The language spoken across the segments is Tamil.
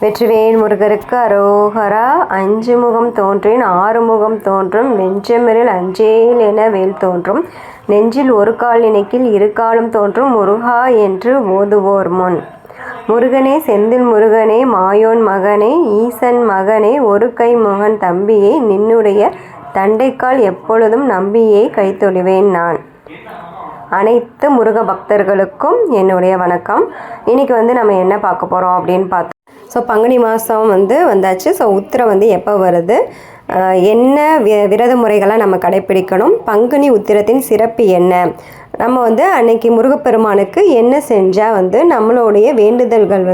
வெற்றிவேல் முருகருக்கு அரோகரா. அஞ்சு முகம் தோன்றின் ஆறு முகம் தோன்றும், வெஞ்சமிரில் அஞ்சேல் என வேல் தோன்றும், நெஞ்சில் ஒரு கால் நினைக்கில் இரு காலும் தோன்றும், முருகா என்று ஓதுவோர் முன். முருகனே செந்தில் முருகனே மாயோன் மகனே ஈசன் மகனே ஒரு கை முகன் தம்பியே, நின்னுடைய தண்டைக்கால் எப்பொழுதும் நம்பியே கைத்தொழுவேன் நான். அனைத்து முருக பக்தர்களுக்கும் என்னுடைய வணக்கம். இன்றைக்கி நம்ம என்ன பார்க்க போகிறோம் அப்படின்னு பார்த்தோம். ஸோ பங்குனி மாதம் வந்தாச்சு. ஸோ உத்திரம் எப்போ வருது, என்ன விரத முறைகளாக நம்ம கடைப்பிடிக்கணும், பங்குனி உத்திரத்தின் சிறப்பு என்ன, நம்ம அன்னைக்கு முருகப்பெருமானுக்கு என்ன செஞ்சால் நம்மளுடைய வேண்டுதல்கள்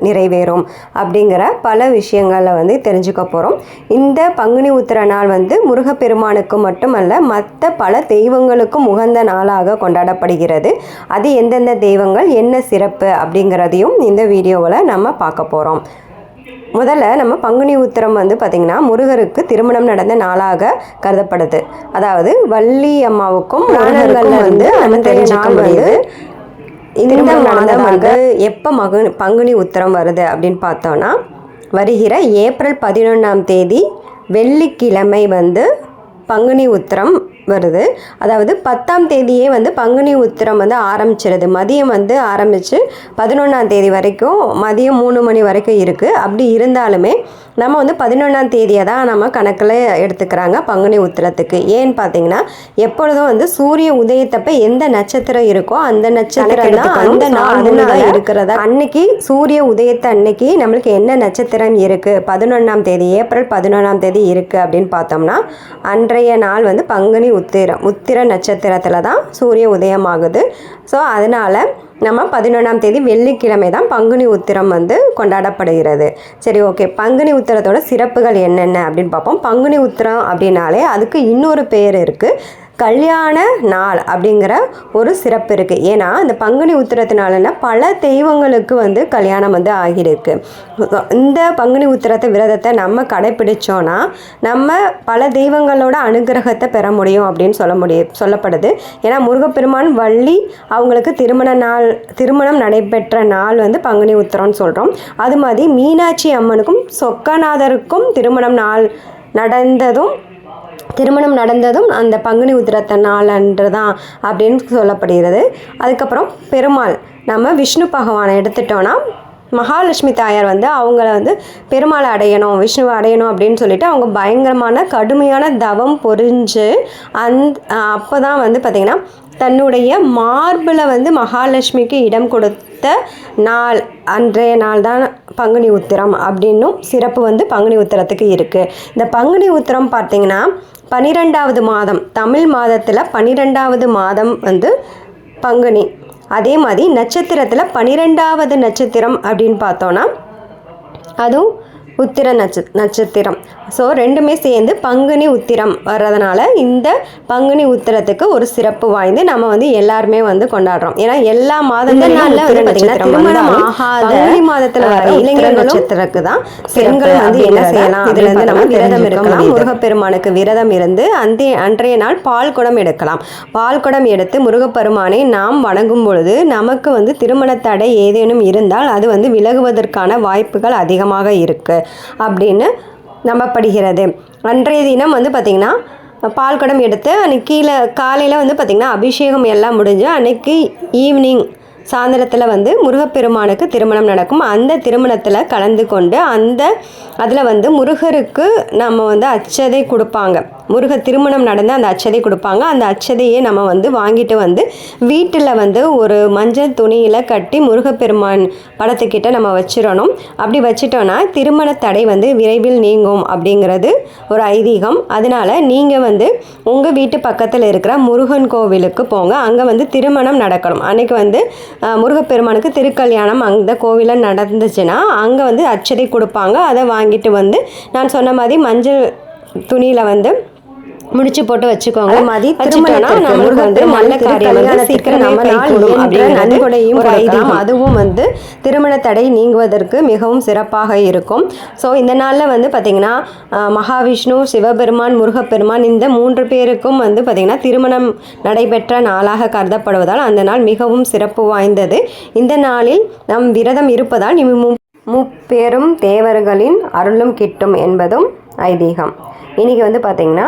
நிறைவேறும் அப்படிங்கிற பல விஷயங்களை தெரிஞ்சுக்க போகிறோம். இந்த பங்குனி உத்திர நாள் முருகப்பெருமானுக்கு மட்டுமல்ல மற்ற பல தெய்வங்களுக்கும் உகந்த நாளாக கொண்டாடப்படுகிறது. அது எந்தெந்த தெய்வங்கள், என்ன சிறப்பு அப்படிங்கிறதையும் இந்த வீடியோவில் நம்ம பார்க்க போகிறோம். முதல்ல நம்ம பங்குனி உத்திரம் பார்த்திங்கன்னா முருகருக்கு திருமணம் நடந்த நாளாக கருதப்படுது. அதாவது வள்ளி அம்மாவுக்கும் முருகருக்கும் தெரிஞ்சுக்க இந்த மாதம் எப்போ பங்குனி உத்திரம் வருது அப்படின்னு பார்த்தோன்னா, வருகிற ஏப்ரல் 11ஆம் தேதி வெள்ளிக்கிழமை பங்குனி உத்திரம் வருது. அதாவது 10ஆம் தேதியே பங்குனி உத்திரம் ஆரம்பிச்சிருது. மதியம் ஆரம்பித்து 11ஆம் தேதி வரைக்கும் மதியம் 3 மணி வரைக்கும் இருக்குது. அப்படி இருந்தாலுமே நம்ம 11ஆம் தேதியை தான் நம்ம கணக்கில் எடுத்துக்கிறாங்க பங்குனி உத்திரத்துக்கு. ஏன்னு பார்த்தீங்கன்னா, எப்பொழுதும் சூரிய உதயத்தப்ப எந்த நட்சத்திரம் இருக்கோ அந்த நட்சத்திரம் தான் அந்த நாள் முழுதாக இருக்கிறதா. அன்னைக்கு சூரிய உதயத்தை அன்னைக்கு நம்மளுக்கு என்ன நட்சத்திரம் இருக்குது, 11ஆம் தேதி ஏப்ரல் 11ஆம் தேதி இருக்குது அப்படின்னு பார்த்தோம்னா, அன்றைய நாள் பங்குனி உத்திர நட்சத்திரத்தில் தான் சூரிய உதயம் ஆகுது. ஸோ அதனால் நம்ம 11ஆம் தேதி வெள்ளிக்கிழமை தான் பங்குனி உத்திரம் கொண்டாடப்படுகிறது. சரி, ஓகே. பங்குனி உத்திரத்தோட சிறப்புகள் என்னென்ன அப்படின்னு பார்ப்போம். பங்குனி உத்திரம் அப்படின்னாலே அதுக்கு இன்னொரு பேர் இருக்குது, கல்யாண நாள் அப்படிங்கிற ஒரு சிறப்பு இருக்குது. ஏன்னா இந்த பங்குனி உத்திரத்தினால பல தெய்வங்களுக்கு கல்யாணம் ஆகியிருக்கு. இந்த பங்குனி உத்திரத்தை விரதத்தை நம்ம கடைப்பிடிச்சோன்னா நம்ம பல தெய்வங்களோட அனுகிரகத்தை பெற முடியும் அப்படின்னு சொல்லப்படுது. ஏன்னா முருகப்பெருமான் வள்ளி அவங்களுக்கு திருமணம் நடைபெற்ற நாள் பங்குனி உத்திரம்னு சொல்கிறோம். அது மாதிரி மீனாட்சி அம்மனுக்கும் சொக்கநாதருக்கும் திருமணம் நடந்ததும் அந்த பங்குனி உத்திரத்த நாள் அன்று தான் அப்படின்னு சொல்லப்படுகிறது. அதுக்கப்புறம் பெருமாள், நம்ம விஷ்ணு பகவானை எடுத்துட்டோன்னா, மகாலட்சுமி தாயார் அவங்கள பெருமாளை அடையணும், விஷ்ணுவை அடையணும் அப்படின்னு சொல்லிட்டு அவங்க பயங்கரமான கடுமையான தவம் புரிஞ்சு அப்போ தான் பார்த்திங்கன்னா தன்னுடைய மார்பில் மகாலட்சுமிக்கு இடம் கொடுத்த நாள், அன்றைய நாள் தான் பங்குனி உத்திரம் அப்படின்னும் சிறப்பு பங்குனி உத்திரத்துக்கு இருக்குது. இந்த பங்குனி உத்திரம் பார்த்திங்கன்னா 12வது மாதம், தமிழ் மாதத்தில் 12வது மாதம் பங்குனி. அதே மாதிரி நட்சத்திரத்தில் 12வது நட்சத்திரம் அப்படின்னு பார்த்தோன்னா அதுவும் உத்திர நட்சத்திரம். ஸோ ரெண்டுமே சேர்ந்து பங்குனி உத்திரம் வர்றதுனால இந்த பங்குனி உத்திரத்துக்கு ஒரு சிறப்பு வாய்ந்து நம்ம எல்லாருமே கொண்டாடுறோம். ஏன்னா எல்லா மாதங்களிலும் திருமணம் ஆகாத பங்குனி மாதத்தில் வர இளைஞர் நட்சத்திரத்துக்கு தான் பெண்கள் என்ன செய்யலாம், இதுல நம்ம விரதம் இருக்கலாம். முருகப்பெருமானுக்கு விரதம் இருந்து அன்றைய நாள் பால் குடம் எடுக்கலாம். பால் குடம் எடுத்து முருகப்பெருமானை நாம் வணங்கும் பொழுது நமக்கு திருமண தடை ஏதேனும் இருந்தால் அது விலகுவதற்கான வாய்ப்புகள் அதிகமாக இருக்கு அப்படின்னு நம்பப்படுகிறது. அன்றைய தினம் பார்த்திங்கன்னா பால் குடம் எடுத்து அன்றைக்கி கீழே காலையில் பார்த்திங்கன்னா அபிஷேகம் எல்லாம் முடிஞ்சு அன்றைக்கி ஈவினிங் சாயந்தரத்தில் முருகப்பெருமானுக்கு திருமணம் நடக்கும். அந்த திருமணத்தில் கலந்து கொண்டு அதில் முருகருக்கு நம்ம அச்சதை கொடுப்பாங்க. முருக திருமணம் நடந்து அந்த அச்சதை கொடுப்பாங்க. அந்த அச்சதையே நம்ம வாங்கிட்டு வீட்டில் ஒரு மஞ்சள் துணியில் கட்டி முருகப்பெருமான் படத்துக்கிட்ட நம்ம வச்சிடணும். அப்படி வச்சிட்டோன்னா திருமண தடை விரைவில் நீங்கும் அப்படிங்கிறது ஒரு ஐதீகம். அதனால் நீங்கள் உங்கள் வீட்டு பக்கத்தில் இருக்கிற முருகன் கோவிலுக்கு போங்க. அங்கே திருமணம் நடக்கணும். அன்றைக்கி முருகப்பெருமானுக்கு திருக்கல்யாணம் அந்த கோவிலில் நடந்துச்சுன்னா அங்கே அச்சதை கொடுப்பாங்க. அதை வாங்கிட்டு நான் சொன்ன மாதிரி மஞ்சள் துணியில் முடிச்சு போட்டு வச்சுக்கோங்க. மாதிரி நல்ல காரியம் சீக்கிரம் நன்கொடையும் அதுவும் திருமண தடை நீங்குவதற்கு மிகவும் சிறப்பாக இருக்கும். ஸோ இந்த நாளில் பார்த்திங்கன்னா மகாவிஷ்ணு, சிவபெருமான், முருகப்பெருமான் இந்த 3 பேருக்கும் பார்த்திங்கன்னா திருமணம் நடைபெற்ற நாளாக கருதப்படுவதால் அந்த நாள் மிகவும் சிறப்பு வாய்ந்தது. இந்த நாளில் நம் விரதம் இருப்பதால் முப்பெரும் தேவர்களின் அருளும் கிட்டும் என்பதும் ஐதீகம். இன்றைக்கி வந்து பார்த்திங்கன்னா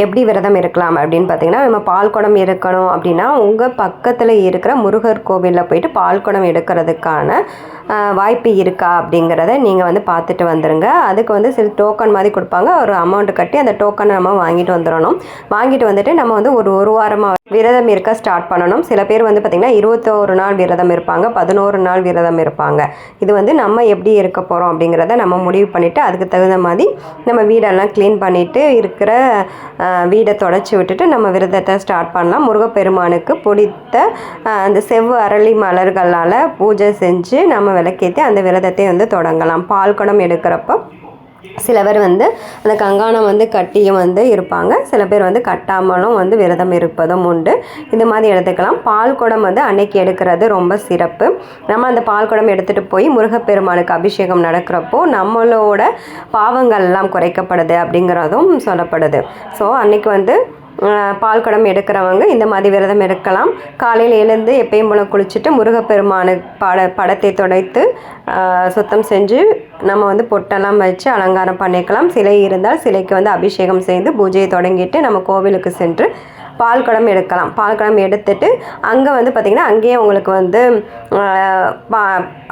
எப்படி விரதம் இருக்கலாம் அப்படின்னு பார்த்திங்கன்னா, நம்ம பால் குடம் எடுக்கணும் அப்படின்னா உங்கள் பக்கத்தில் இருக்கிற முருகர் கோவிலில் போயிட்டு பால் குடம் எடுக்கிறதுக்கான வாய்ப்பு இருக்கா அப்படிங்கிறத நீங்கள் வந்து பார்த்துட்டு வந்துடுங்க. அதுக்கு வந்து சில டோக்கன் மாதிரி கொடுப்பாங்க. ஒரு அமௌண்ட்டு கட்டி அந்த டோக்கனை நம்ம வாங்கிட்டு வந்துடணும். வாங்கிட்டு வந்துட்டு நம்ம வந்து ஒரு வாரமாக விரதம் இருக்க ஸ்டார்ட் பண்ணணும். சில பேர் வந்து பார்த்திங்கன்னா 21 நாள் விரதம் இருப்பாங்க, 11 நாள் விரதம் இருப்பாங்க. இது வந்து நம்ம எப்படி இருக்க போகிறோம் அப்படிங்கிறத நம்ம முடிவு பண்ணிவிட்டு அதுக்கு தகுந்த மாதிரி நம்ம வீடெல்லாம் க்ளீன் பண்ணிவிட்டு இருக்கிற வீடை தொடச்சி விட்டுட்டு நம்ம விரதத்தை ஸ்டார்ட் பண்ணலாம். முருகப்பெருமானுக்கு பிடித்த அந்த செவ்வு அரளி மலர்களால் பூஜை செஞ்சு நம்ம விளக்கேற்றி அந்த விரதத்தை வந்து தொடங்கலாம். பால் குடம் எடுக்கிறப்போ சில பேர் வந்து அந்த கங்காணம் வந்து கட்டியும் வந்து இருப்பாங்க, சில பேர் வந்து கட்டாமலும் வந்து விரதம் இருப்பதும் உண்டு. இந்த மாதிரி எடுத்துக்கலாம். பால் குடம் வந்து அன்னைக்கு எடுக்கிறது ரொம்ப சிறப்பு. நம்ம அந்த பால் குடம் எடுத்துகிட்டு போய் முருகப்பெருமானுக்கு அபிஷேகம் நடக்கிறப்போ நம்மளோட பாவங்கள்லாம் குறைக்கப்படுது அப்படிங்கிறதும் சொல்லப்படுது. ஸோ அன்னைக்கு வந்து பால் குடம் எடுக்கிறவங்க இந்த மாதிரி விரதம் எடுக்கலாம். காலையில் எழுந்து எப்பயும் போல குளிச்சுட்டு முருகப்பெருமானு படத்தை துடைத்து சுத்தம் செஞ்சு நம்ம வந்து பொட்டெல்லாம் வச்சு அலங்காரம் பண்ணிக்கலாம். சிலை இருந்தால் சிலைக்கு வந்து அபிஷேகம் செய்து பூஜையை தொடங்கிட்டு நம்ம கோவிலுக்கு சென்று பால் குடம் எடுக்கலாம். பால் குடம் எடுத்துட்டு அங்கே வந்து பார்த்திங்கன்னா அங்கேயே உங்களுக்கு வந்து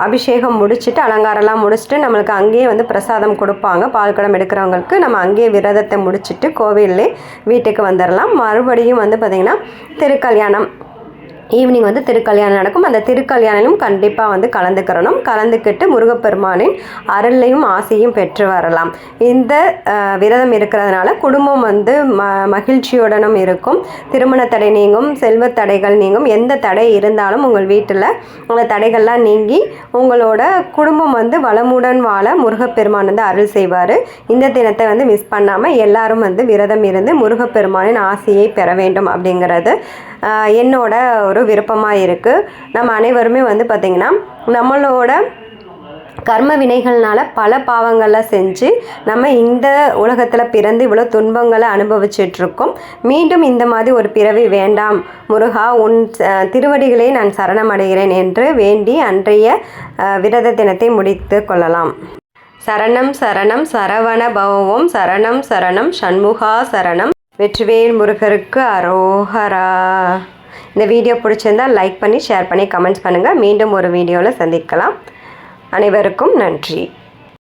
அபிஷேகம் முடிச்சுட்டு அலங்காரம்லாம் முடிச்சுட்டு நம்மளுக்கு அங்கேயே வந்து பிரசாதம் கொடுப்பாங்க. பால் குடம் எடுக்கிறவங்களுக்கு நம்ம அங்கேயே விரதத்தை முடிச்சுட்டு கோவிலே வீட்டுக்கு வந்துடலாம். மறுபடியும் வந்து பார்த்திங்கன்னா திருக்கல்யாணம் ஈவினிங் வந்து திருக்கல்யாணம் நடக்கும். அந்த திருக்கல்யாணம் கண்டிப்பாக வந்து கலந்துக்கிட்டு முருகப்பெருமானின் அருளையும் ஆசையும் பெற்று வரலாம். இந்த விரதம் இருக்கிறதுனால குடும்பம் வந்து மகிழ்ச்சியுடனும் இருக்கும். திருமண தடை நீங்கும், செல்வ தடைகள் நீங்கும். எந்த தடை இருந்தாலும் உங்கள் வீட்டில் அந்த தடைகள்லாம் நீங்கி உங்களோட குடும்பம் வந்து வளமுடன் வாழ முருகப்பெருமான் வந்து அருள் செய்வார். இந்த தினத்தை வந்து மிஸ் பண்ணாமல் எல்லாரும் வந்து விரதம் இருந்து முருகப்பெருமானின் ஆசையை பெற வேண்டும் அப்படிங்கிறது என்னோட ஒரு விருப்பமாக இருக்குது. நம்ம அனைவருமே வந்து பார்த்திங்கன்னா நம்மளோட கர்ம வினைகள்னால பல பாவங்களை செஞ்சு நம்ம இந்த உலகத்தில் பிறந்து இவ்வளோ துன்பங்களை அனுபவிச்சிட்ருக்கோம். மீண்டும் இந்த மாதிரி ஒரு பிறவி வேண்டாம் முருகா, உன் திருவடிகளை நான் சரணமடைகிறேன் என்று வேண்டி அன்றைய விரத தினத்தை முடித்து கொள்ளலாம். சரணம் சரணம் சரவண பவம், சரணம் சரணம் சண்முகா சரணம். வெற்றிவேல் முருகருக்கு அரோஹரா. இந்த வீடியோ பிடிச்சிருந்தால் லைக் பண்ணி ஷேர் பண்ணி கமெண்ட்ஸ் பண்ணுங்கள். மீண்டும் ஒரு வீடியோவில் சந்திக்கலாம். அனைவருக்கும் நன்றி.